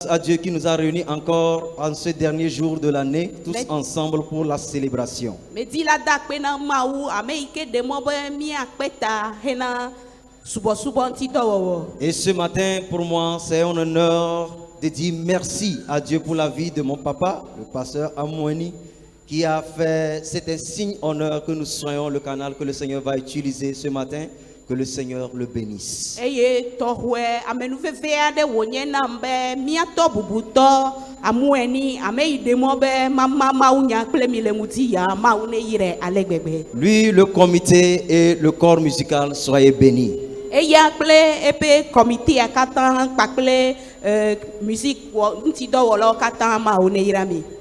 À Dieu qui nous a réunis encore en ce dernier jour de l'année, tous ensemble pour la célébration. Et ce matin, pour moi, c'est un honneur de dire merci à Dieu pour la vie de mon papa, le pasteur Amoueni, qui a fait cet insigne honneur que nous soyons le canal que le Seigneur va utiliser ce matin. Que le Seigneur le bénisse. Lui, le comité et le corps musical, soyez bénis.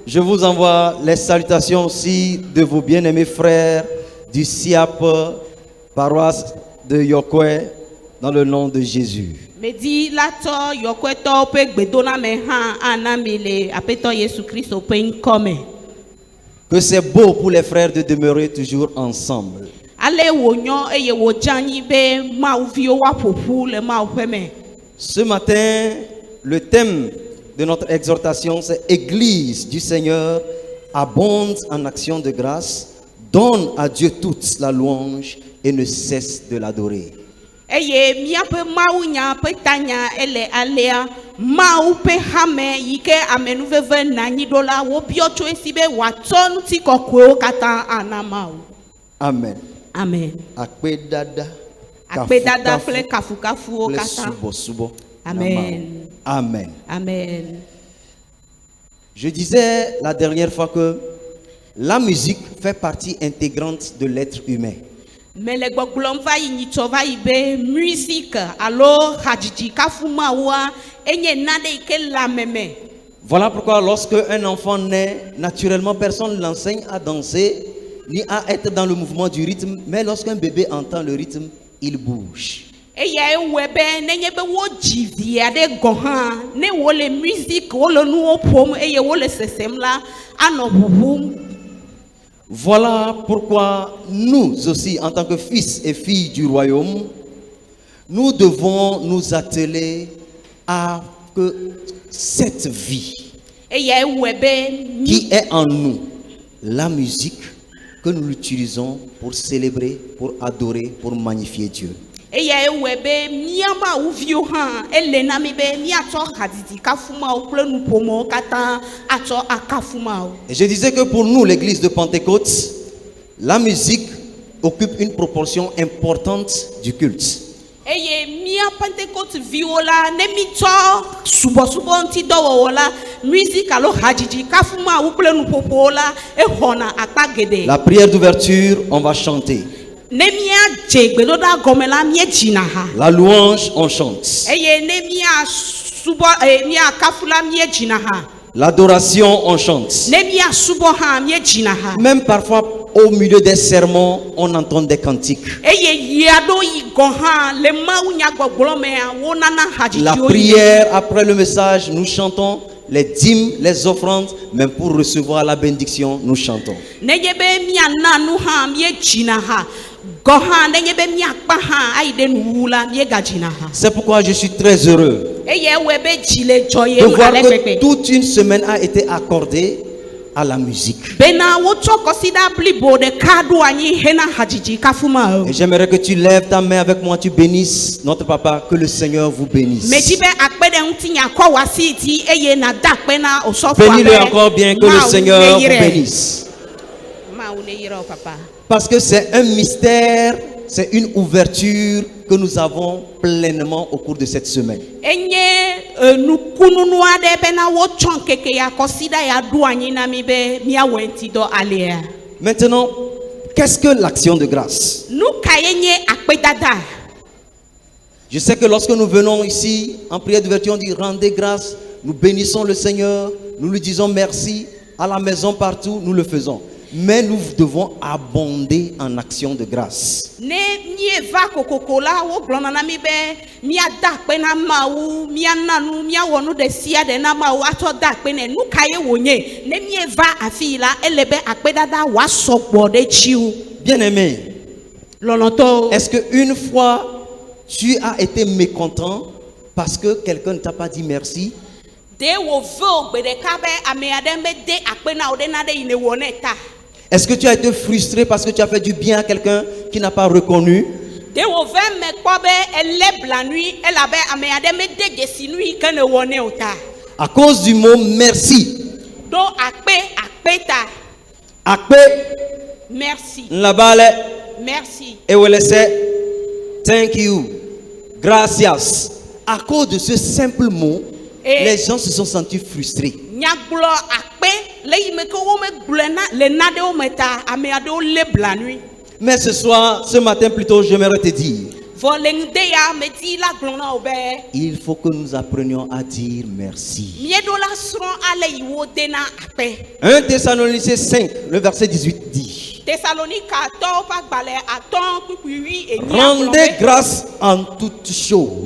Je vous envoie les salutations aussi de vos bien-aimés frères du SIAP, paroisse de Yokwe, dans le nom de Jésus. Que c'est beau pour les frères de demeurer toujours ensemble. Ce matin, le thème de notre exhortation, c'est Église du Seigneur, abonde en action de grâce, donne à Dieu toute la louange et ne cesse de l'adorer. Amen. Amen. Amen. Amen. Amen. Je disais la dernière fois que la musique fait partie intégrante de l'être humain. Voilà pourquoi lorsque un enfant naît, naturellement personne ne l'enseigne à danser ni à être dans le mouvement du rythme, mais lorsqu'un bébé entend le rythme, il bouge. Voilà pourquoi nous aussi, en tant que fils et filles du royaume, nous devons nous atteler à que cette vie qui est en nous, la musique, que nous l'utilisons pour célébrer, pour adorer, pour magnifier Dieu. Et je disais que pour nous, l'église de Pentecôte, la musique occupe une proportion importante du culte. La prière d'ouverture, on va chanter. La louange, on chante. L'adoration, on chante. Même parfois, au milieu des sermons, on entend des cantiques. La prière, après le message, nous chantons. Les dîmes, les offrandes, même pour recevoir la bénédiction, nous chantons. C'est pourquoi je suis très heureux de voir que toute une semaine a été accordée à la musique. Et j'aimerais que tu lèves ta main avec moi, tu bénisses notre papa, que le Seigneur vous bénisse. Bénis-le encore bien, que le Seigneur vous bénisse. Parce que c'est un mystère, c'est une ouverture que nous avons pleinement au cours de cette semaine. Maintenant, qu'est-ce que l'action de grâce? Je sais que lorsque nous venons ici en prière d'ouverture, on dit rendez grâce, nous bénissons le Seigneur, nous lui disons merci, à la maison partout, nous le faisons. Mais nous devons abonder en action de grâce. Bien-aimé, est-ce qu'une fois tu as été mécontent parce que quelqu'un ne t'a pas dit merci? Est-ce que tu as été frustré parce que tu as fait du bien à quelqu'un qui n'a pas reconnu? À cause du mot merci. Akpe. Merci. Nlabale. Merci. Et vous laissez. Thank you. Gracias. À cause de ce simple mot, les gens se sont sentis frustrés. Mais ce soir, ce matin plutôt, j'aimerais te dire, il faut que nous apprenions à dire merci. 1 Thessaloniciens 5, le verset 18 dit: rendez grâce en toutes choses.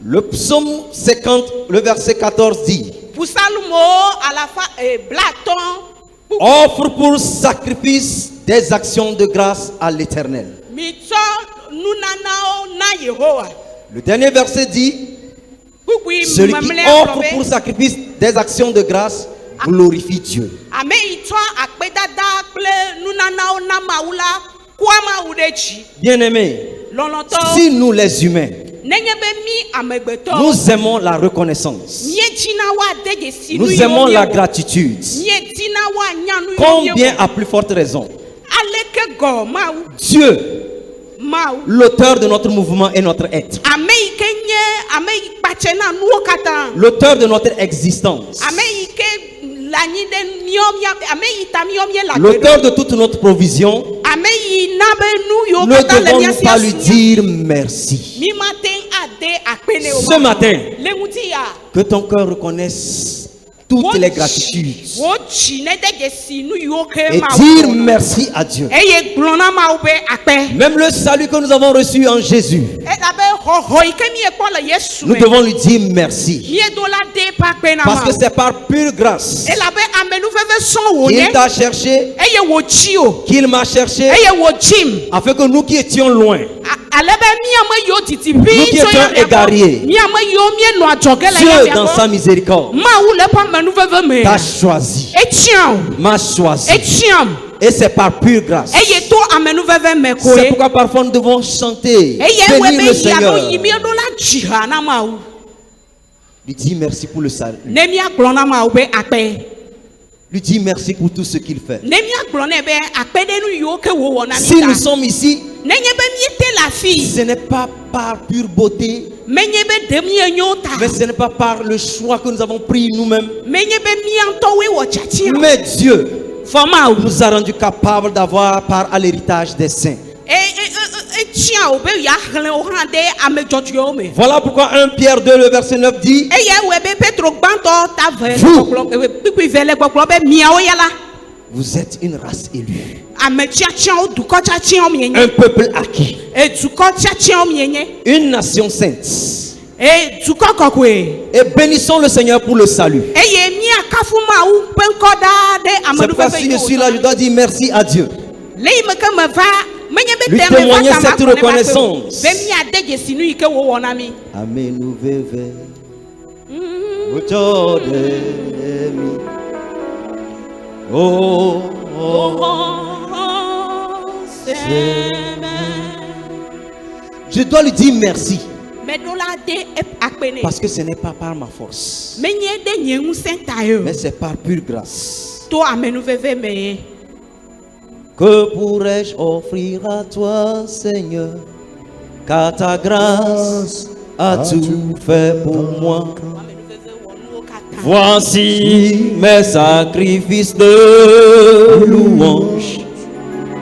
Le psaume 50, le verset 14 dit: offre pour sacrifice des actions de grâce à l'Éternel. Le dernier verset dit: celui qui offre pour sacrifice des actions de grâce glorifie Dieu. Bien-aimés, si nous les humains, nous aimons la reconnaissance, nous aimons la gratitude, combien à plus forte raison Dieu, l'auteur de notre mouvement et notre être, l'auteur de notre existence, l'auteur de toute notre provision, ne devons pas lui dire merci. Ce matin, que ton cœur reconnaisse toutes les gratitudes et dire merci à Dieu. Même le salut que nous avons reçu en Jésus, nous devons lui dire merci, parce que c'est par pure grâce qu'il t'a cherché, qu'il m'a cherché, afin que nous qui étions loin, nous qui étions égarés, Dieu dans sa miséricorde t'a choisi, m'a choisi, et c'est par pure grâce. C'est pourquoi parfois nous devons chanter, bénir le Seigneur, lui dire merci pour le salut, lui dire merci pour tout ce qu'il fait. Si nous sommes ici, ce n'est pas par pure beauté, mais ce n'est pas par le choix que nous avons pris nous-mêmes. Mais Dieu nous a rendus capables d'avoir part à l'héritage des saints. Voilà pourquoi 1 Pierre 2, le verset 9 dit: vous êtes une race élue, un peuple acquis, une nation sainte. Et bénissons le Seigneur pour le salut. C'est pourquoi si je suis là, je dois dire merci à Dieu, lui témoigner cette reconnaissance. Amen. Oh, je dois lui dire merci, parce que ce n'est pas par ma force, mais c'est par pure grâce. Que pourrais-je offrir à toi, Seigneur, car ta grâce a tout fait pour moi. Voici mes sacrifices de louange,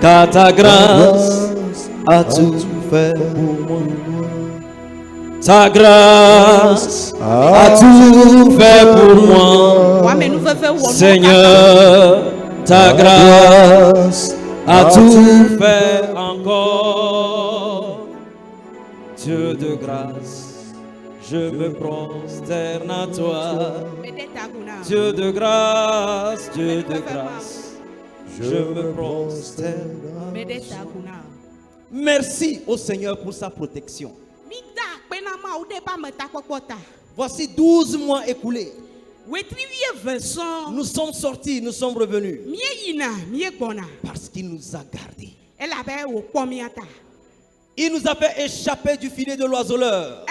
car ta grâce a tout fait pour moi. Ta grâce a tout fait pour moi. Seigneur, ta grâce a tout fait encore. Dieu de grâce, je me prosterne à toi. Dieu de grâce, je me prosterne à toi. Merci au Seigneur pour sa protection. Voici 12 mois écoulés. Wetri wie veson. Nous sommes sortis, nous sommes revenus. Mie yina, mie gbona. Parce qu'il nous a gardés. Elle avait au pomiata. Il nous a fait échapper du filet de l'oiseleur.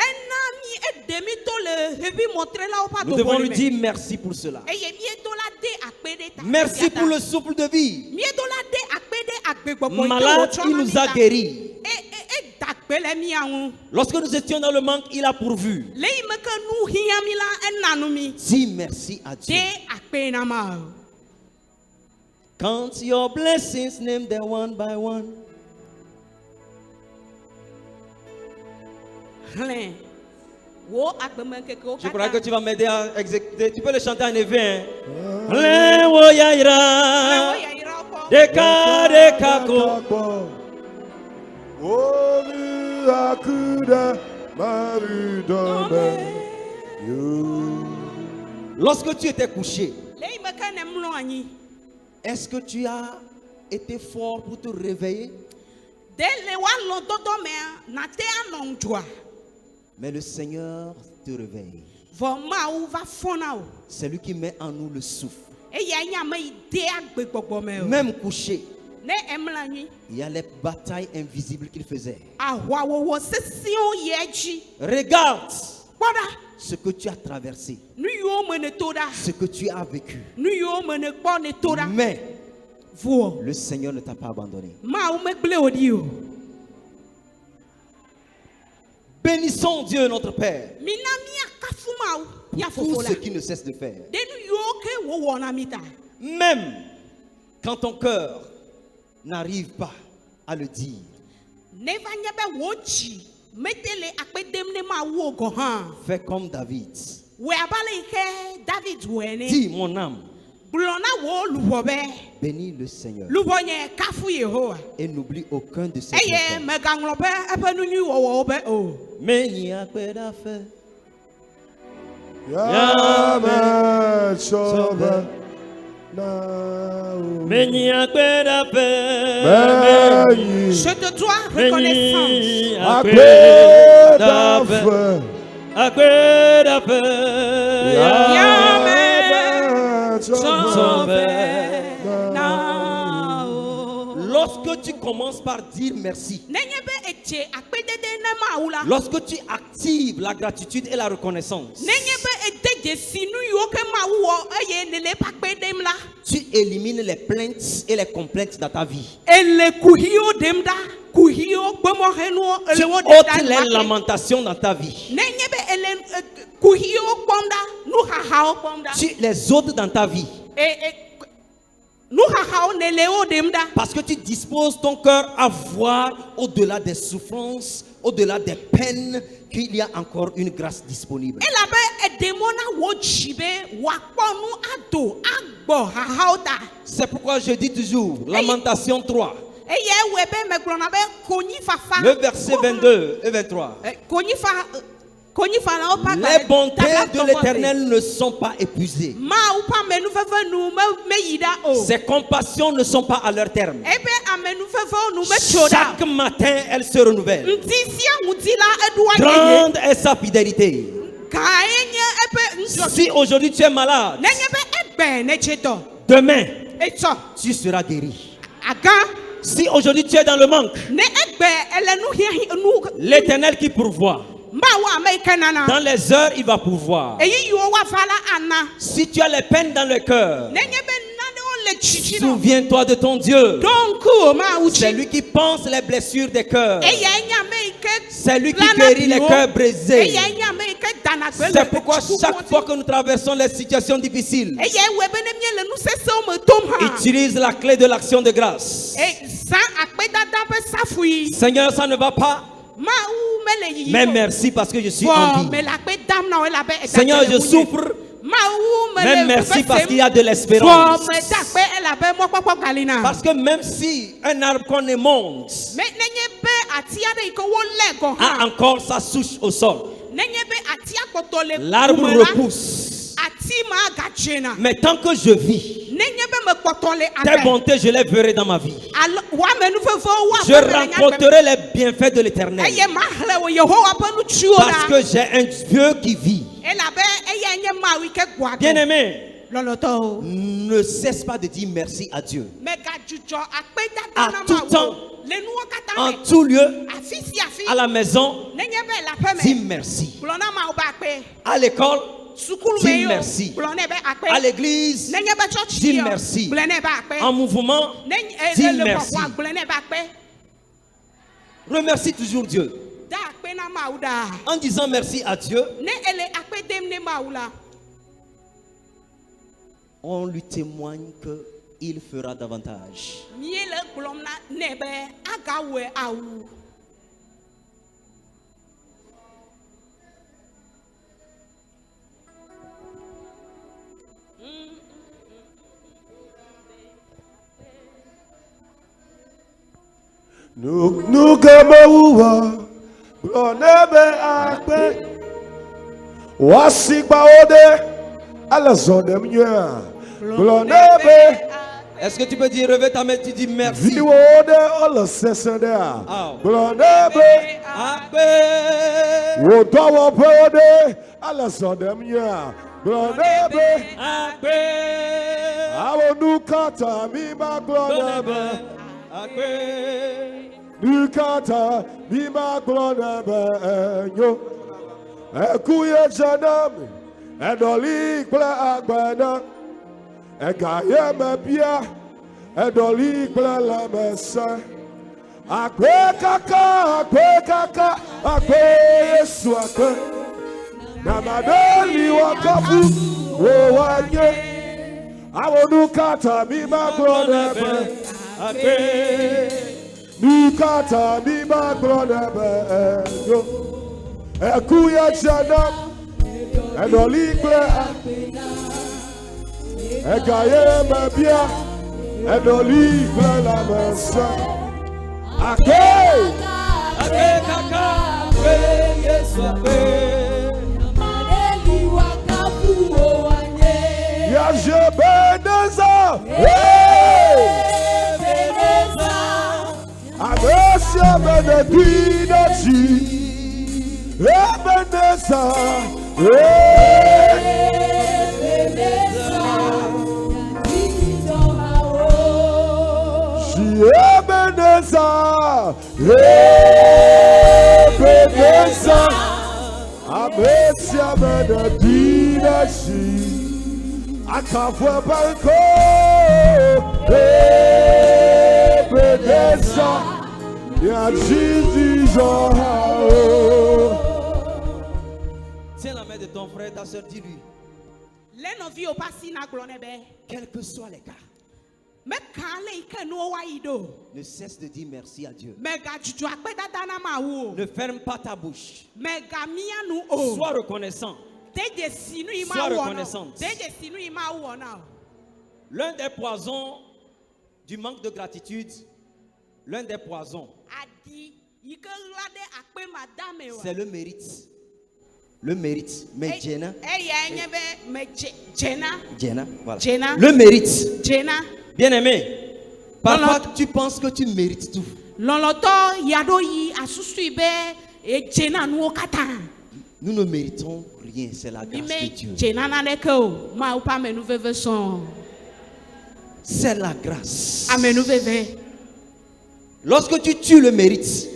Nous devons lui dire merci pour cela. Merci pour le souffle de vie. Malade, il nous a guéris. Lorsque nous étions dans le manque, il a pourvu. Dis merci à Dieu. Count your blessings, name them one by one. Je crois que tu vas m'aider à exécuter. Tu peux le chanter en éveil. Hein? Lorsque tu étais couché, est-ce que tu as été fort pour te réveiller? Mais le Seigneur te réveille. C'est lui qui met en nous le souffle. Même couché, il y a les batailles invisibles qu'il faisait. Regarde ce que tu as traversé, ce que tu as vécu. Mais le Seigneur ne t'a pas abandonné. Bénissons Dieu notre Père pour tout ce qu'il ne cesse de faire. Même quand ton cœur n'arrive pas à le dire, fais comme David. Dis mon âme, bénis le Seigneur et n'oublie aucun de ses bienfaits. Mais il y a peu d'affaires. Je te dois reconnaissance. Lorsque tu commences par dire merci, lorsque tu actives la gratitude et la reconnaissance, tu élimines les plaintes et les complaintes dans ta vie. Tu ôtes les lamentations dans ta vie. Tu les ôtes dans ta vie. Parce que tu disposes ton cœur à voir au-delà des souffrances, au-delà des peines, qu'il y a encore une grâce disponible. C'est pourquoi je dis toujours, Lamentation 3, le verset 22 et 23. Les bontés de l'Éternel ne sont pas épuisées. Ses compassions ne sont pas à leur terme. Chaque matin, elles se renouvellent. Grande est sa fidélité. Si aujourd'hui tu es malade, demain, tu seras guéri. Si aujourd'hui tu es dans le manque, l'Éternel qui pourvoit, dans les heures, il va pourvoir. Si tu as les peines dans le cœur, souviens-toi de ton Dieu. C'est lui qui pense les blessures des cœurs. C'est lui qui guérit les cœurs brisés. C'est pourquoi chaque fois que nous traversons les situations difficiles, utilise la clé de l'action de grâce. Seigneur, ça ne va pas. Mais merci parce que je suis en vie. Seigneur, je souffre. Mais merci parce qu'il y a de l'espérance. Parce que même si un arbre qu'on émonte a encore sa souche au sol, l'arbre repousse. Mais tant que je vis, tes bontés, je les verrai dans ma vie. Je rencontrerai les bienfaits de l'Éternel. Parce que j'ai un Dieu qui vit. Bien-aimé, ne cesse pas de dire merci à Dieu. À tout temps, en tout lieu, à la maison, dis merci. À l'école, dis merci. À l'église, dis merci. En mouvement, dis merci. Remercie toujours Dieu. En disant merci à Dieu, on lui témoigne qu'il fera davantage. Nous gamawa blonebe akbe wasi baode ala zodem nya blonebe. Est-ce que tu peux dire, revêt ta main, tu dis merci. Viwode ala sesenda blonebe akbe wodawa baode ala zodem nya blonebe akbe awonukata mi ba blonebe Nukata bima glona benyo Ekuye janam Edoli kla agbana Egaye mebia Edoli kla la mesa Akwe kaka Akwe Yesu akwe Namadoli wakafu Owanye Awonukata bima glona benyo Nukata bima glona benyo Ekuya janam Edolikle Egaye mebia Edolikle la mesa Ake kaka Akwe Yesu akwe Namadeli wakafu owanye Yaje beneza Amesia Benedinachi Ebeneza She Ebeneza Ebeneza Amesia Benedinachi Akafwe Banko Ebeneza Tiens la main de ton frère, ta soeur, dis-lui. Quels que soient les cas, ne cesse de dire merci à Dieu. Ne ferme pas ta bouche. Sois reconnaissant. Sois reconnaissante. L'un des poisons du manque de gratitude, l'un des poisons, c'est le mérite. Le mérite. Mais Jenna, voilà. Le mérite. Bien-aimé, parfois tu penses que tu mérites tout. Nous ne méritons rien, c'est la grâce de Dieu. C'est la grâce. Lorsque tu tues le mérite,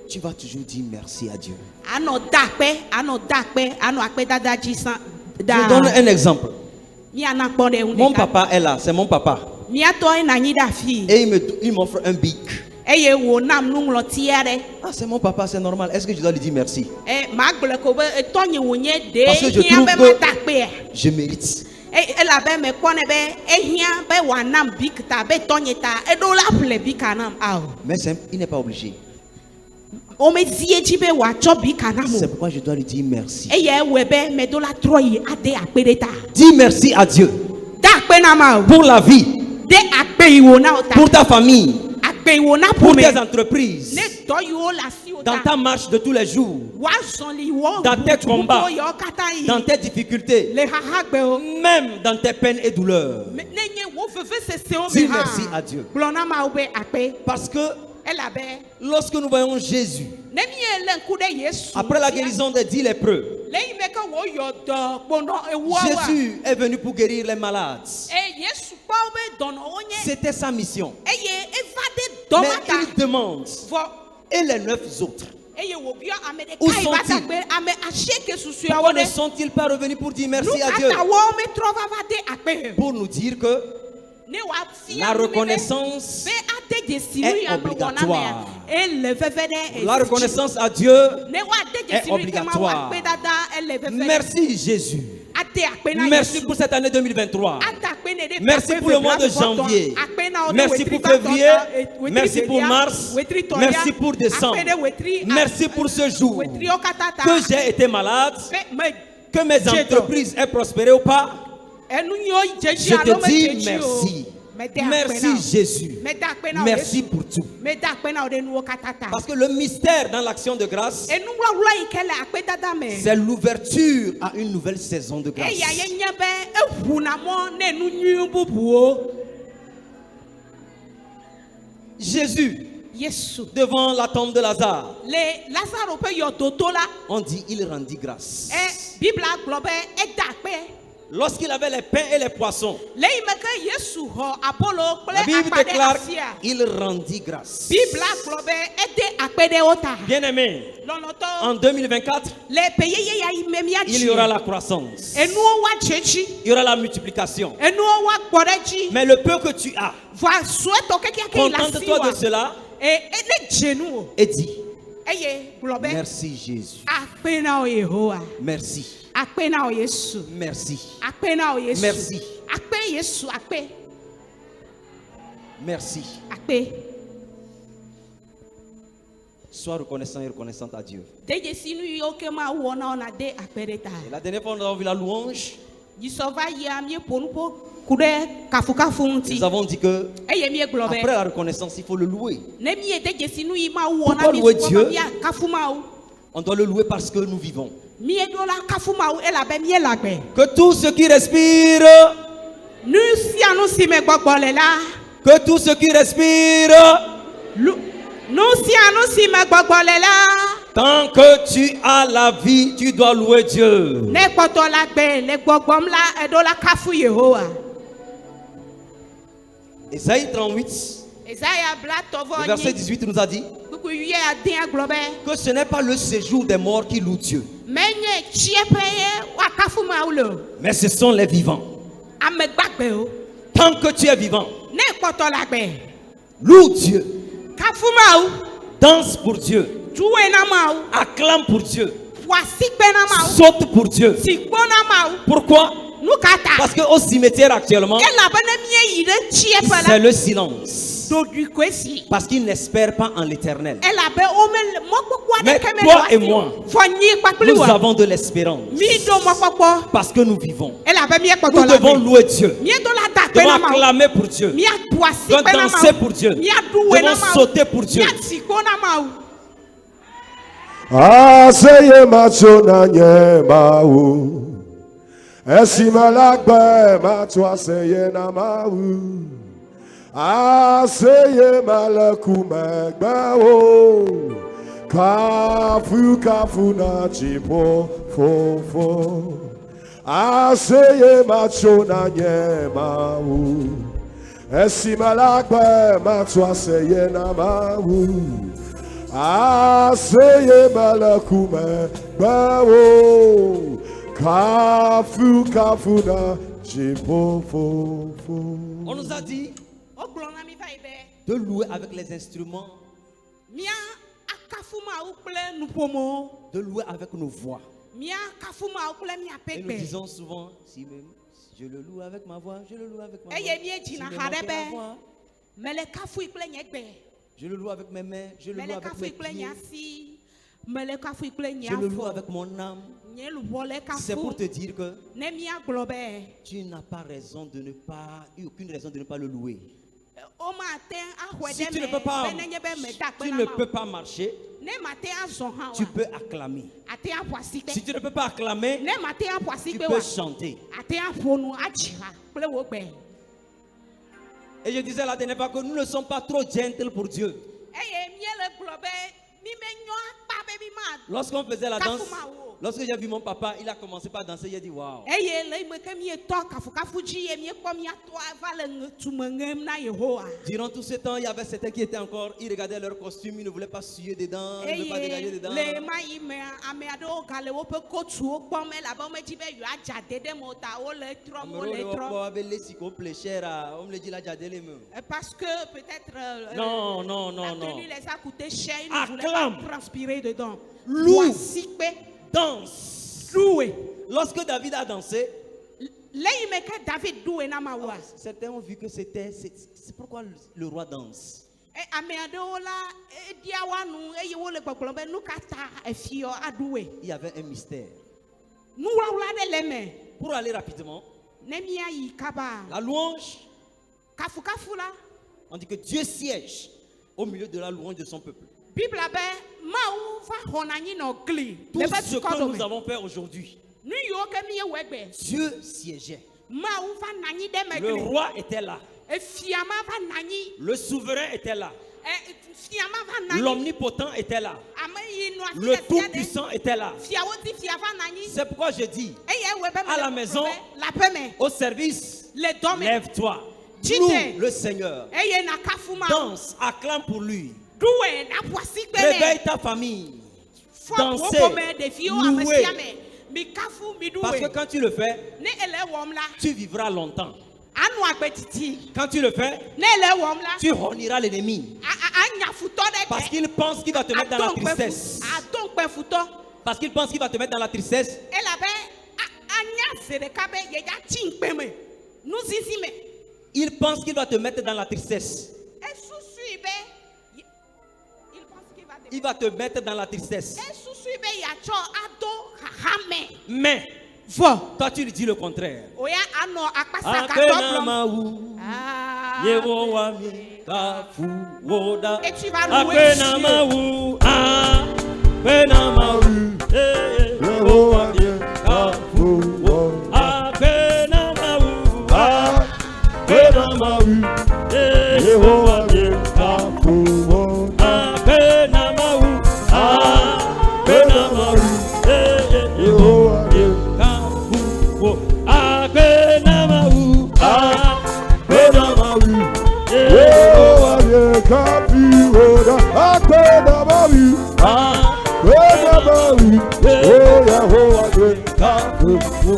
tu vas toujours dire merci à Dieu. Je donne un exemple. Mon papa est là, c'est mon papa. Et il m'offre un bic. Ah, c'est mon papa, c'est normal. Est-ce que je dois lui dire merci? Parce que je trouve que je mérite. Mais il n'est pas obligé. C'est pourquoi je dois lui dire merci. Dis merci à Dieu pour la vie, pour ta famille, pour tes entreprises, dans ta marche de tous les jours, dans tes combats, dans tes difficultés, même dans tes peines et douleurs. Dis merci à Dieu. Parce que lorsque nous voyons Jésus, Ne mie le ŋku ɖe Yesu. Après la guérison des 10 lépreux, Le yi me ke woyɔ dɔ kponɔ ewoawoa. Jésus est venu pour guérir les malades. Yesu kpɔ be dɔnɔwo nye. C'était sa mission. Eye eva ɖe dɔ Mais ma ta. il demande, Vɔ et les 9 autres, eye wòbiɔ ame Où ɖeka yi va sont-ils? dagbe ame asieke susuewo pourquoi ne ɖe. sont-ils pas revenus pour dire Nu merci à Dieu? kata wo metrɔ va de akpe. Pour nous dire que Ne wafia la nu mi be- reconnaissance be ade dzesi nu est ya me wɔna obligatoire. mea. Ele veve ɖe. La reconnaissance à Dieu Ne wade est dzesi nu yi ke ma wɔ obligatoire. akpe dada ele veve ɖe. Merci Jésus. Ade akpe na Merci Yesu. pour cette année 2023. Ade akpe ne ɖe Merci akpe pour le vevela mois de vevɔtɔn. janvier. Akpe na wo ɖe Merci wetri pour gbãtɔ février. ta, wetri Merci pour velia, mars. wetri tɔlia, Merci pour décembre. akpe ɖe wetri- Merci pour ce jour wetriwo katã ta. que j'ai été malade, Be- me- que mes J'ai entreprises aient prospéré ou pas. enu yiwo dzedzi Je alo te dis medzedzi o. merci. Mede akpe na Merci wo. Jésus. Mede akpe na wo Merci Yesu. pour tout. Mede akpe na wo ɖe nuwo katã ta. Parce que le mystère dans l'action de grâce, Enuwɔwlɔ yi ke le akpe dada me. c'est l'ouverture à une nouvelle saison de grâce. Eya ye nye be eʋuna mɔ ne nu nyui bubuwo. Jésus, Yesu. devant la tombe de Lazare, Le Lazaro ƒe yɔdoto la. on dit il rendit grâce. Biblia gblɔ be eda akpe. Lorsqu'il avait les pains et les poissons, Le yi me ke Yesu xɔ abolo la kple Bible akpa ɖe déclare asia. il rendit grâce. Biblia gblɔ be ede akpe ɖe wo ta. Bien-aimés, Lɔlɔtɔ. en 2024, Le peyeye ya yi me il y aura miadzi. la croissance, Enuwo wa dze dzi. il y aura la multiplication. Enuwo wa gbɔ ɖe dzi. Mais le peu que tu as, Vɔ suetɔ kekeake yi le asi contente-toi wa. de cela Ne dze nu o. et dis Eye gblɔ be merci Jésus, akpe na wo Yehowa. merci, Akpe na wo Yesu. merci, Akpe na wo Yesu. Merci. Akpe Yesu akpe. merci. Akpe. Sois reconnaissant et reconnaissante à Dieu. De dzesi nu yiwo ke ma wɔ na wo na de akpe ɖe ta. Et la dernière fois, nous avons vu la louange. Dzisɔ va yia mieƒo nu ƒo ku ɖe kafukafu ŋuti. Nous avons dit que Eye miegblɔ après be la reconnaissance, il faut le louer. ne mie de dzesi nu yi ma wɔ na Pourquoi mi louer sukɔ Dieu? ma mia kafu Mawu. On doit le louer parce que nous vivons. Mieɖo la kafu Mawu elabe mie le agbe. Que tout ce qui respire, Nu sia nu si me gbɔgbɔ le la. que tout ce qui respire, Nu sia nu si me gbɔgbɔ le la. tant que tu as la vie, tu dois louer Dieu. Ne kpɔtɔ la gbe le gbɔgbɔm la eɖo la kafu Yehowa. Ésaïe 38, Esaya bla tɔvɔ le verset nyi. 18 nous a dit Kuku wiye adea gblɔ be. que ce n'est pas le séjour des morts qui loue Dieu, Menye tsiẽƒe ye wa kafu Mawu le o. mais ce sont les vivants. Ame gbagbewo. Tant que tu es vivant, Ne kpɔtɔ la gbe. loue Dieu, Kafu Mawu. danse pour Dieu, Tuwe na Mawu. acclame pour Dieu, Wa sikpe na Mawu. saute pour Dieu. Sikpo na Mawu. Pourquoi? Nu ka ta. Parce qu'au cimetière actuellement, Elabene mie yi ɖe tsiẽƒe c'est la. le silence. Doɖui koe si. Parce qu'ils n'espèrent pas en l'éternel. Elabe wome mɔkpɔkpɔ Mais aɖeke me toi le et asi moi, o. Fɔ nyi kpakpli Nous wa. avons de l'espérance. Mi ɖo mɔkpɔkpɔ. Parce que nous vivons. Elabe mie Nous kpɔtɔ la devons gbe. louer Dieu. Mie do la da Nous akpe devons na Mawu. acclamer pour Dieu. Mia Nous du devons asikpe na danser Mawu. pour Dieu. Mia du Nous we na devons Mawu. sauter pour Dieu. Mia sikpo na Mawu. Aseye macho na nye mawu. Esima lagbe macho aseye na mawu. Aseye malaku megbe o. Kafu kafu na chipo fofo. Aseye macho na nye mawu. Esima lagbe macho aseye na mawu. Aseye malakume bawo kafu kafu na chipofo. On nous a dit Ogblɔ na mi va yi be. de louer avec les instruments, Mia akafu Mawu kple nuƒomo. de louer avec nos voix. Mia kafu Mawu kple miaƒe Et nous gbe. disons souvent, si même, je le loue avec ma voix, je le loue avec ma voix. Eye miedzina Si me ha manquait ɖe la be voix, mele kafui kple nye gbe. je le loue avec mes mains, je le loue Mele avec kafui mes kple nye pieds, asi. Mele kafui kple nye je le loue afɔ. avec mon âme. Nye luʋɔ le C'est pour kafu. te dire que Ne miagblɔ be tu n'as pas raison de ne pas, aucune raison de ne pas le louer. womate axɔe Si ɖe tu ne me peux pas, be nenye be meda akpe tu na ne Mawu. peux pas marcher, Ne mate azɔ hã tu wa. peux acclamer. Ate aƒo asikpe. Si tu ne peux pas acclamer, Ne mate aƒo tu asikpe peux wa. chanter. Ate aƒo nu adzi ha kple wo gbe. Et je disais la dernière fois que nous ne sommes pas trop gentles pour Dieu. Eye miele gblɔ be mi menyo akpa Lorsqu'on faisait la danse, lorsque j'ai vu mon papa, il a commencé par danser, j'ai dit waouh. Durant tout ce temps, il y avait certains qui étaient encore, ils regardaient leur costume, ils ne voulaient pas suer dedans, ils ne voulaient pas dégager dedans. Parce que peut-être non. la tenue les a coûté cher, ils ne voulaient pas transpirer dedans. Loue, danse. Loué. Lorsque David a dansé, David certains ont vu que c'est pourquoi le roi danse. Il y avait un mystère. Pour aller rapidement, la louange, on dit que Dieu siège au milieu de la louange de son peuple. Tout ce que nous avons fait aujourd'hui, Dieu siégeait. Le roi était là. Le souverain était là. L'omnipotent était là. Le tout-puissant était là. C'est pourquoi je dis à la maison, au service, lève-toi, loue le Seigneur, danse, acclame pour lui, réveille ta famille, dansez, louez. Parce que quand tu le fais, tu vivras longtemps. Quand tu le fais, tu honneras l'ennemi. Parce qu'il pense qu'il va te mettre dans la tristesse. Parce qu'il pense qu'il va te mettre dans la tristesse. Il pense qu'il va te mettre dans la tristesse. Il va te mettre dans la tristesse. Mais toi tu lui dis le contraire. Et tu vas louer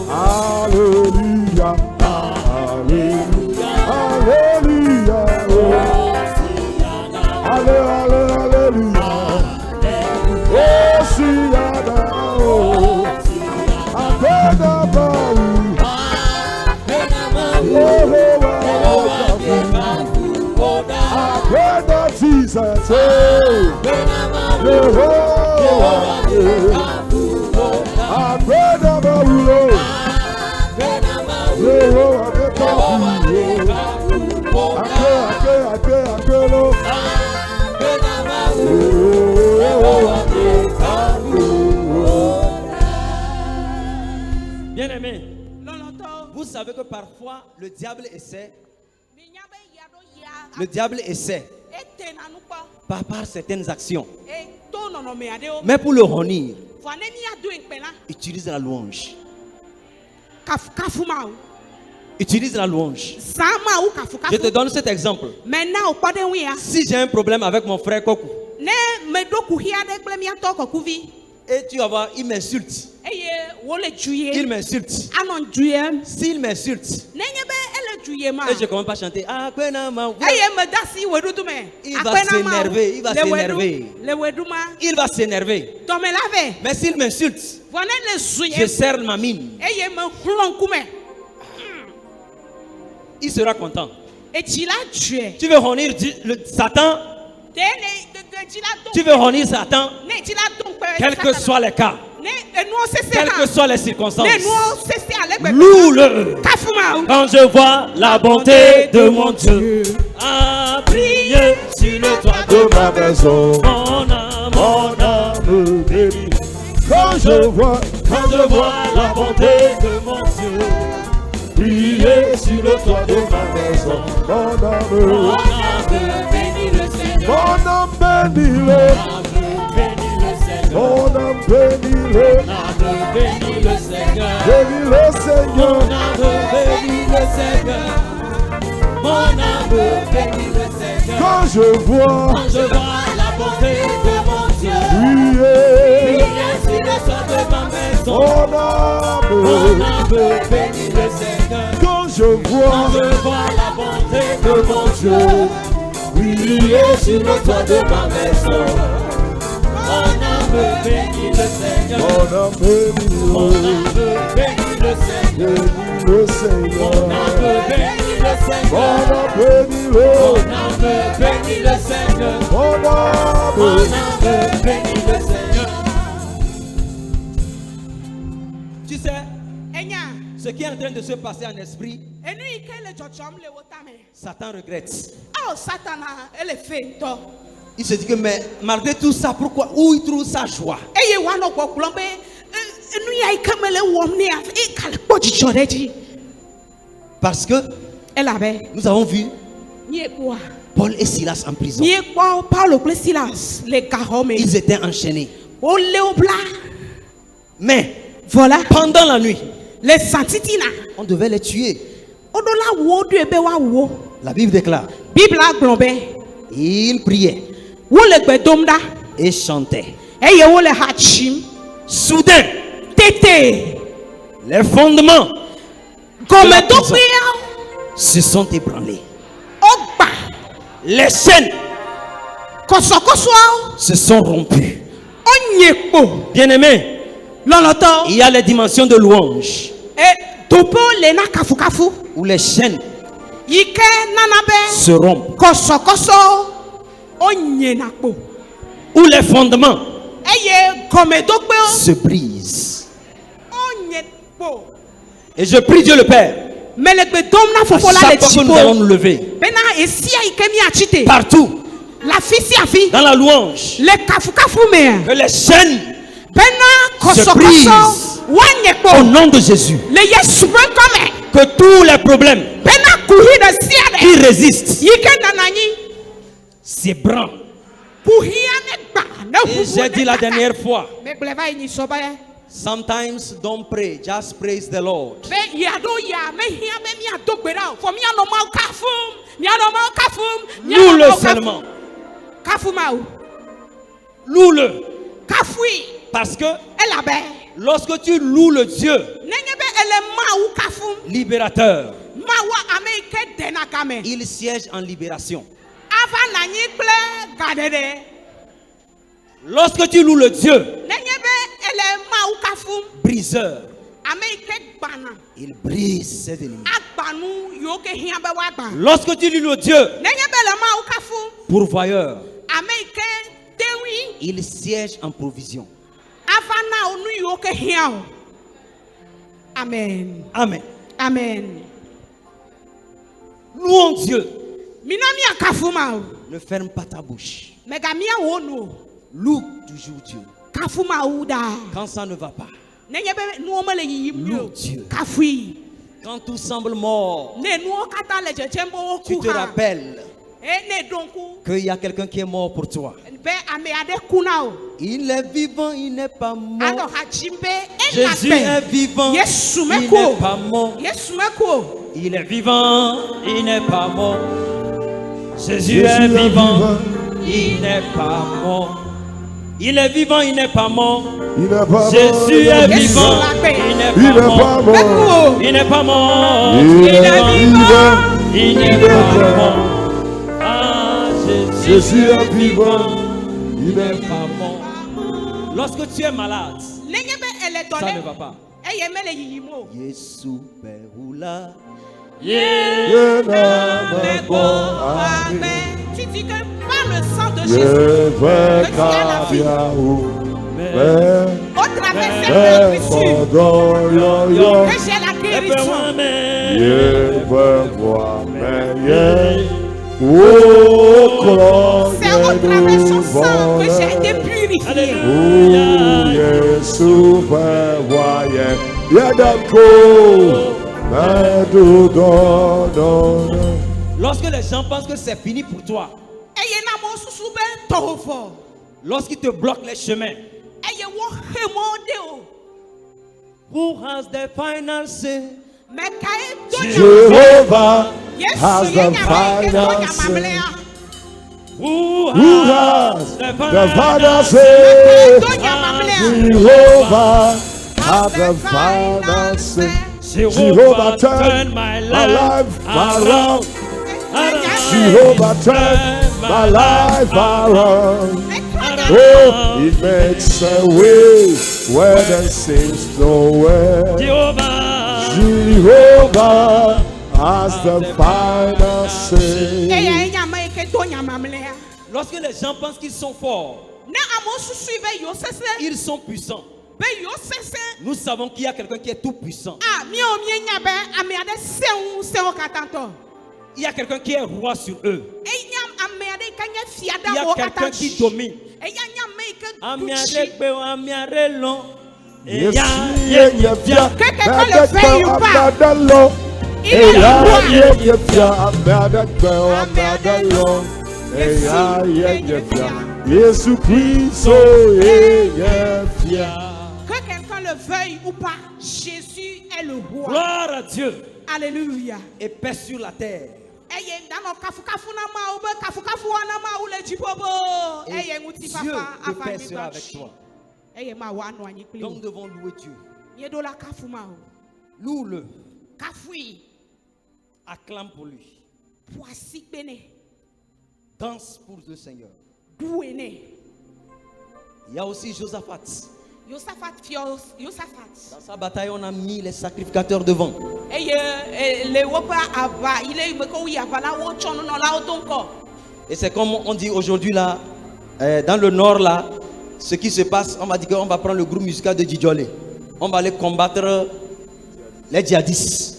Hallelujah, hallelujah, hallelujah, hallelujah, oh, Siada, oh, Jesus, Bien-aimé, vous savez que parfois le diable essaie par certaines actions. Mais pour le honir, utilise la louange. Utilise la louange. Je te donne cet exemple. Si j'ai un problème avec mon frère Kokou, et tu vas voir, il m'insulte. Il m'insulte. S'il m'insulte, et je commence pas à chanter, il va s'énerver. Il va s'énerver. Mais s'il m'insulte, je serre ma mine. Il sera content. Tu veux honir Satan? Tu veux honir Satan? Quels que soient les cas, quelles que soient les circonstances, loue-le. Quand je vois la bonté de mon Dieu à briller sur le toit de ma maison, mon âme bénit. Quand je vois la bonté de mon Dieu briller sur le toit de ma maison, mon âme bénit le Seigneur. Mon âme bénit le Seigneur. Seigneur. Mon âme bénit le, Mon âme bénit le Seigneur. bénit le Mon Seigneur. âme bénit le Seigneur. Mon âme bénit le Seigneur. Quand je vois Quand je vois la bonté de mon Dieu, briller briller sur le toit de ma maison. mon Mon âme, âme bénit le Seigneur. quand je Quand vois je vois la bonté de mon Dieu, briller sur le toit de ma maison. Mon âme bénit le Seigneur. mon âme bénit Mon âme bénit le Seigneur. le Mon Seigneur. âme bénit le Seigneur. Mon âme bénit le, Mon âme bénit le Seigneur. mon Mon âme, âme bénit le Seigneur. Tu sais, Enya. ce qui est en train de se passer en esprit, Enu ike le dzɔdzɔm le wo tame. Satan regrette. Oh Satana, ele fe ŋutɔ. Il se dit que, mais malgré tout ça, pourquoi, où il trouve sa joie? Eye woanɔ gbɔgblɔm be enu ya ike mele wɔm nea ekale kpɔ dzidzɔ ɖe dzi. Parce que Elabe, nous avons vu miekpɔa. Paul et Silas en prison. Miekpɔ Paulo kple Silas le gaxɔ me. Ils étaient enchaînés. Wole wo bla. Mais Voilà. pendant la nuit, Le santitina. on devait les tuer. Oɖo la wo do ebe woawo. La Bible déclare, Bibla gblɔ be ils priaient wole gbe dom ɖa et chantaient. eye wole ha tsim. Soudain, Tete. les fondements Gɔmeɖokpeawo se sont ébranlés. wogba. Les chaînes Kɔsɔkɔsɔawo se sont rompues. wonye kpo. Bien-aimés, Lɔlɔtɔ. il y a les dimensions de louange Topo le na kafukafu. où les chaînes Yi ke nana be se rompent, kɔsɔkɔsɔ wonye na kpo. où les fondements Eye gɔmeɖokpewo se brisent. wonye kpo. Et je prie Dieu le Père, Me le gbe dom na à fofo la le chaque fois que nous allons dziƒo. nous lever, Bena esia yi ke miatsi te. partout, Lafi sia afi. dans la louange, Le kafukafu mea. que les chaînes, Bena Se kɔsɔkɔsɔ brise. wonye au kpo. nom de Jésus, Le Yesu ƒe ŋkɔme. que tous les problèmes Bena kuhi ɖe sia qui ɖe. résistent Yi ke nana anyi. s'ébranlent. Kuhia ne gba. Ne Et ʋuʋu j'ai dit ne la kaka. dernière fois, Megblɔe va yi nyi sɔ be. sometimes don't pray, just praise the Lord. Be yaɖo ya mehia be miado gbe ɖa o. Fɔ mianɔ Mawu kafum. Mianɔ Mawu kafum. mianɔ Loue-le Mawu seulement. Kafu Mawu. Loue-le. Kafui. Parce que Elabe. lorsque tu loues le Dieu Nenye be ele Mawu kafum. libérateur, Mawu ame yi ke dena game. il siège en libération. Ava nanyi kple gaɖeɖe. Lorsque tu loues le Dieu Nenye be ele Mawu kafum. briseur, Ame yi ke gbana. il brise ses ennemis. Agbanu yiwo ke hiã be woagba. Lorsque tu loues le Dieu Nenye be le Mawu kafum. pourvoyeur, Ame yi ke tewi. il siège en provision. Ava na wo nu yiwo ke hiã o. Amen. Amen. Amen. Louons Dieu. Mina miakafu Mawu. Ne ferme pas ta bouche. Megamia wo nu o. Loue toujours Dieu. Kafu Mawu daa. Quand ça ne va pas, Nenye be nuwo mele yiyim ni o. Loue Dieu. Kafui. quand tout semble mort, Ne nuwo katã le dzedzem be tu woku te hã. rappelles Ne ɖo ŋku qu'il y a quelqu'un qui est mort pour toi. be ame aɖe ku na o. Il est vivant, il n'est pas mort. Anɔ ha dzim be Jésus est vivant, Yesu il meku n'est o. pas mort. Yesu meku o. Il est vivant, il n'est pas mort. Jésus Jésus est est vivant, vivant. il n'est pas mort. Il est vivant, il n'est pas mort. Il n'est pas Jésus est mort. vivant, Il il Il n'est n'est pas pas mort. Meku mort. o. Il n'est pas mort. Il est vivant. vivant. Il n'est pas mort. Ah, Jésus est vivant. Il n'est pas mort. Lorsque tu es malade, Nenye be ele dɔ ça ne ɖe va pas. eye mele yiyim o. Yesu berula. Amen. Tu dis que par le sang de Je Jésus, vais que tu as la vie. caviar Au travers de cette blessure, que j'ai la guérison. Je veux voir mes oh, C'est au travers de son sang que j'ai été purifié. Oh, Yesu voyait. Yadako. Lorsque les gens pensent que c'est fini pour toi, Eye na mo susu be tɔwofɔ. lorsqu'ils te bloquent les chemins, eye wo hemo de o. Who has the final say? Me kae do Jehovah Yes, has the final say. Who Who has the the final say? say? do nyamamle. Jehovah has the final say. Jehovah turn my life around. Jehovah turn my life around. Oh, He makes a way where there seems no way. Jehovah. Jehovah has the final say. Eye nyama ke do nyamamle. Lorsque les gens pensent qu'ils sont forts, Na amosu suive yo sese. ils sont puissants. Be yo sese. Nous savons qu'il y a quelqu'un qui est tout puissant. Ah, mi o mi nyabe ame ade seun katanto. Il y a quelqu'un qui est roi sur eux. Enyam ame ade kanye Il fiada y a wo quelqu'un qui katanto. domine. Eya nyame ke Amiare duchi. gbe, amiare long. Yes, Ya, yeah, yeah, yeah. Quelqu'un Mad le fait girl, ou I'm pas? mad alone. Il Hey, est le yeah, roi. yeah, yeah, yeah. I'm mad girl, I'm mad alone. Hey, yeah, yeah, yeah, yeah. Yesu Christ, oh, yeah, yeah, yeah. Que quelqu'un le veuille ou pas, Jésus est le roi. Gloire à Dieu. Alléluia. Et paix sur la terre. Eye ndano kafu kafu na ma ube kafu kafu wana ma ule jibobo. Eye nguti Dieu papa de paix afanye sera avec bachi. toi. Eye ma wanu anyi Donc kli. nous devons louer Dieu. Yedo la kafu ma o. Loue-le. Kafui Acclame pour lui. poisi bene. Danse pour le Seigneur. Douene. Il y a aussi Josaphat. Yosafat fios Yosafat. Dans sa bataille, on a mis les sacrificateurs devant. Eye le wopa ava ile imeko wi ava la wo chono no la odonko. Et c'est comme on dit aujourd'hui là, dans le nord là, ce qui se passe, on va dire qu'on va prendre le groupe musical de Djidjolé. On va aller combattre les djihadistes.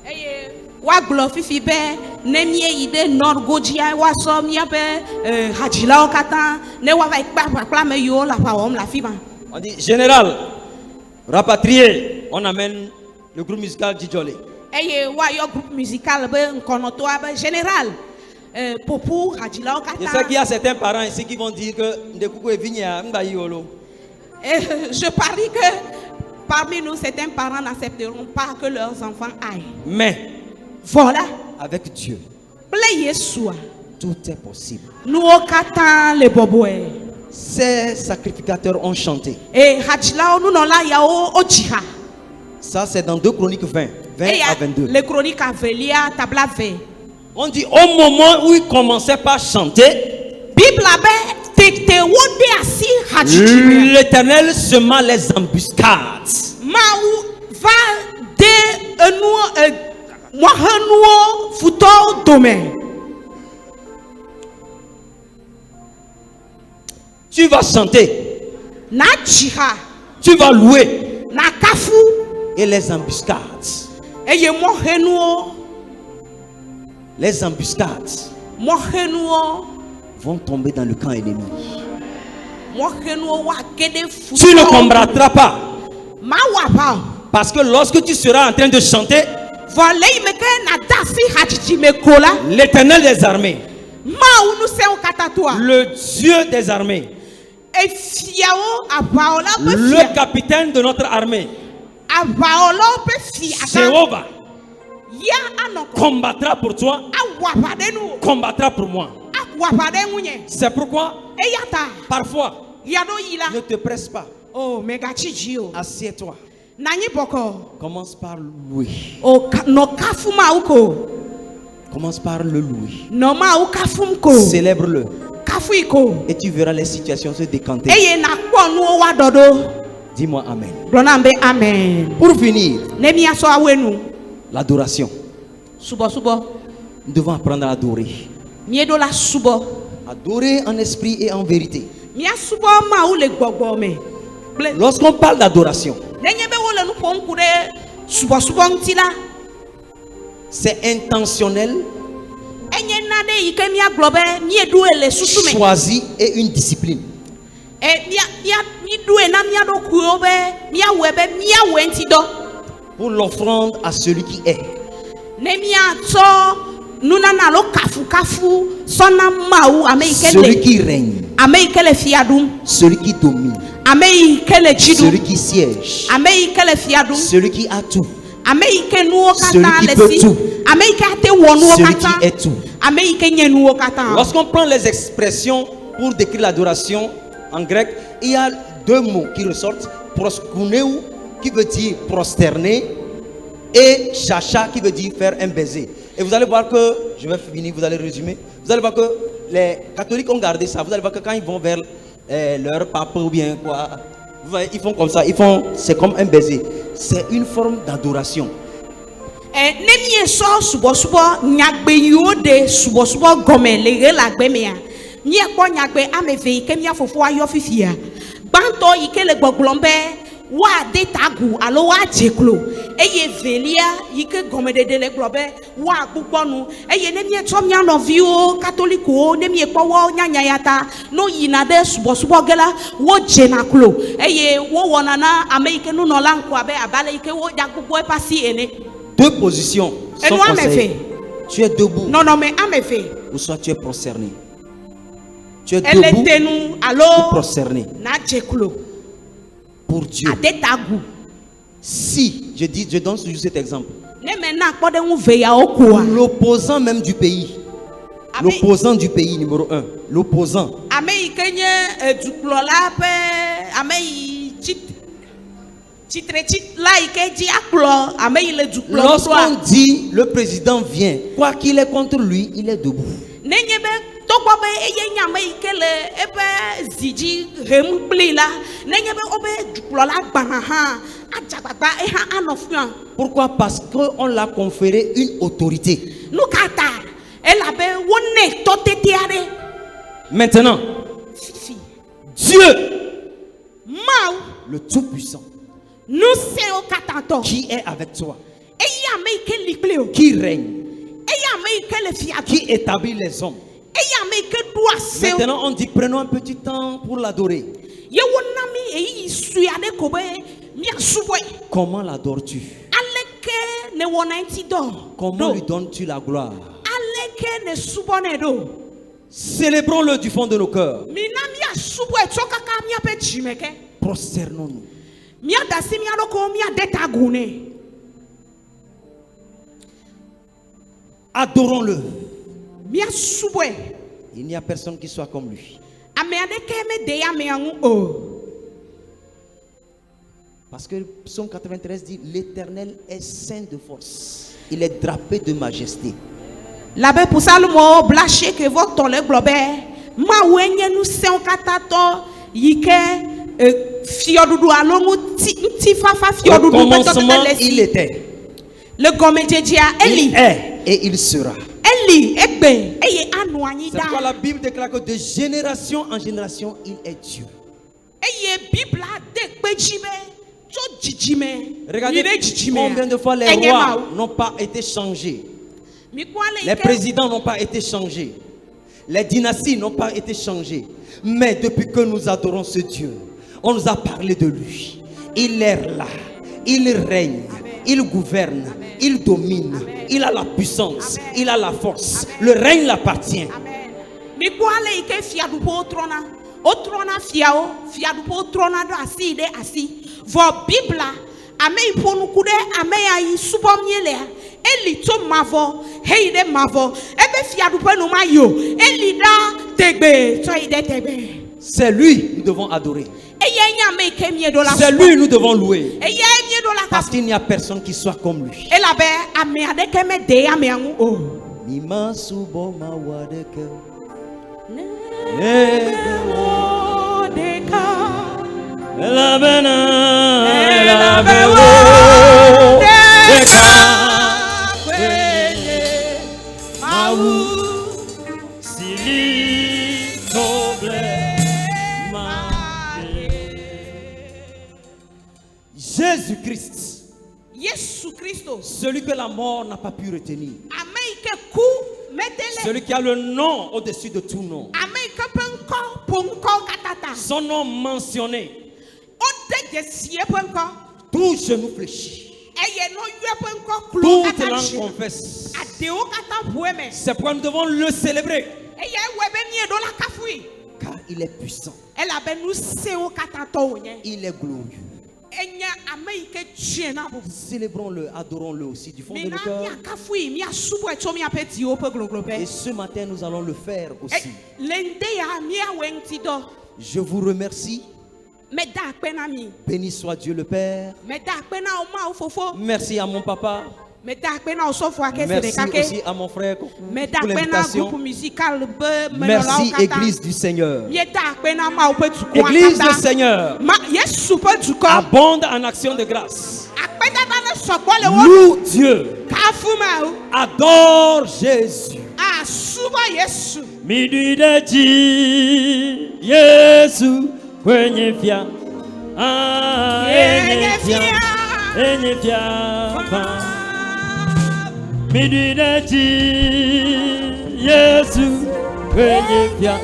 Eye wa glo fifi be ne mie ide nor gojia wa so mia be hajila o katan ne wa va ikpa me yo la pa om la fiba. On dit général, rapatrié. On amène le groupe musical Djidjolé. Eye wa yo groupe musical be nkono to be général popu hajila o Je sais katan. qu'il y a certains parents ici qui vont dire que Ndekoukou est vigna, Mbayolo. Je parie que parmi nous certains parents n'accepteront pas que leurs enfants aillent. Mais Voilà. avec Dieu, Ble Yesua. tout est possible. Nous au katan le boboe. Ces sacrificateurs ont chanté. Et hajila nous non la ya o jiha. Ça, c'est dans 2 Chroniques 20, 20 Et à 22. les chroniques avelia tabla ve. On dit au moment où ils commençaient par chanter, Bible abe te wode asi hajiji. l'Éternel sema les embuscades. Maou va de nous moi nous futo domaine. Tu vas chanter, Na jiha tu vas louer, na kafu et les embuscades, eye mo henuo vont tomber dans le camp ennemi. wa kede futo. Tu ne combattras pas, Ma wa ba. parce que lorsque tu seras en train de chanter, Voilà me ke na dasi hajiji me kola. l'Éternel des armées, Maou nous se o katatua. le Dieu des armées, E fiao abaola pe le fia. capitaine de notre armée, Abaola pe fia. Jéhovah, Ya anoko. combattra pour toi, Awapade nous. combattra pour moi. Awapade munye. C'est pourquoi, E yata. parfois, Yado yila. ne te presse pas. Oh mega chijio. Assieds-toi. Nani boko. Commence par louer. O no kafuma uko. Commence par le louer. No ma u kafum ko. Célèbre-le. Kafuiko. Et tu verras les situations se décanter. Eye na kwa nu wa dodo. Dis-moi Amen. Blonambe amen. Pour finir, Nemi aso awenu. l'adoration. Subo subo. Nous devons apprendre à adorer. Miedo la subo. Adorer en esprit et en vérité. Mia subo ma ou le gbogbo me. Lorsqu'on parle d'adoration, Nenye be wole nu pon kude subo subo ntila. c'est intentionnel, Enye nade ike mia globe miedu ele susume. choisi et une discipline. Mi du na mia do kuo be mia webe mia wenti do. Pour l'offrande à celui qui est. Ne mia to nous nana lo kafu kafu sona maou ame celui ikele qui règne, ame ikele fiadum celui qui domine, ame ikele jidum celui qui siège, ame ikele fiadum celui qui a tout, ame ike nuwo Celui kata qui peut lesi tout. ame ike ate wo nuwo celui qui kata est tout. ame ike nye nuwo kata. Lorsqu'on prend les expressions pour décrire l'adoration en grec, il y a deux mots qui ressortent. Proskuneu, qui veut dire prosterner, et chacha, qui veut dire faire un baiser. Et vous allez voir que, je vais finir, vous allez résumer. Vous allez voir que les catholiques ont gardé ça. Vous allez voir que quand ils vont vers leur papa ou bien quoi, vous voyez, ils font comme ça, c'est comme un baiser. C'est une forme d'adoration. Nemi so subo subo nyagbe yo de subo subo gome le la gbe mea. Nyi e ko nyagbe ameve ike mia fofo ayo fifia. Banto ike le gboglombe wa de tagu alo wa jeklo. Eye velia ike gome de le globe wa gbonu. Eye nemi e to mia no vio katoliko nemi e powo nyanya yata no yina de subo subo gela wo jenaklo. Eye wo wonana ameike no no lanko abe abale ike wo jagbo e pasi ene. Deux positions sont conseillées. Tu es debout. Non, mais amefé. Ou soit tu es prosterné. Tu es Elle debout était nous, ou alors, prosterné Nadjeklo. pour Dieu. Adetagou. Si, je donne toujours cet exemple. Ne maintenant, pas de nous veiller au quoi. L'opposant même du pays. L'opposant du pays numéro 1. L'opposant. Amé Kenya du clola pe amé Lorsqu'on dit le président vient, quoi qu'il est contre lui, il est debout. Pourquoi? Parce qu'on l'a conféré une autorité. Maintenant, Dieu, le Tout-Puissant, qui est avec toi, qui règne, qui établit les hommes. Maintenant on dit prenons un petit temps pour l'adorer. Comment l'adores-tu? Comment lui donnes-tu la gloire? Célébrons-le du fond de nos cœurs. Prosternons-nous. Adorons-le. Il n'y a personne qui soit comme lui. Parce que Psaume 93 dit l'Éternel est saint de force. Il est drapé de majesté. L'abbé pour ça le mot blaché que votre le globe ma wenye nous c'est katato yike fiodudu alongu ti fafa fiodudu. Au commencement il était. Le gomédia Eli est et il sera. Eli egbe eye anouani da. C'est pourquoi la Bible déclare que de génération en génération il est Dieu. Eye Bible de jime to jijime. Regardez combien de fois les rois n'ont pas été changés. Les présidents n'ont pas été changés. Les dynasties n'ont pas été changées. Mais depuis que nous adorons ce Dieu, on nous a parlé de lui. Il est là. Il règne. Il gouverne. Il domine. Il a la puissance. Il a la force. Le règne l'appartient. Eli to mavo heide mavo ebe fiadu pe no mayo eli da tegbe to ide tegbe. C'est lui nous devons adorer. C'est lui nous devons louer. Parce qu'il n'y a personne qui soit comme lui. Mima subo mawadeke. La bena la bewo deka. Jésus-Christ, celui que la mort n'a pas pu retenir, celui qui a le nom au-dessus de tout nom, son nom mentionné, tout genou fléchit, toute langue confesse C'est pourquoi nous devons le célébrer. Et Car il est puissant. Il est glorieux. Célébrons-le, adorons-le aussi du fond de notre cœur. Et ce matin, nous allons le faire aussi. Je vous remercie. Béni soit Dieu le Père. Merci à mon papa. Merci aussi à mon frère pour l'invitation. Merci Église du Seigneur. Église du Seigneur abonde en action de grâce. Loue Dieu. Adore Jésus. Midi de ti, Yesu, kwenye fia, enye fia, Midi de ti, Yesu, kwenye fia.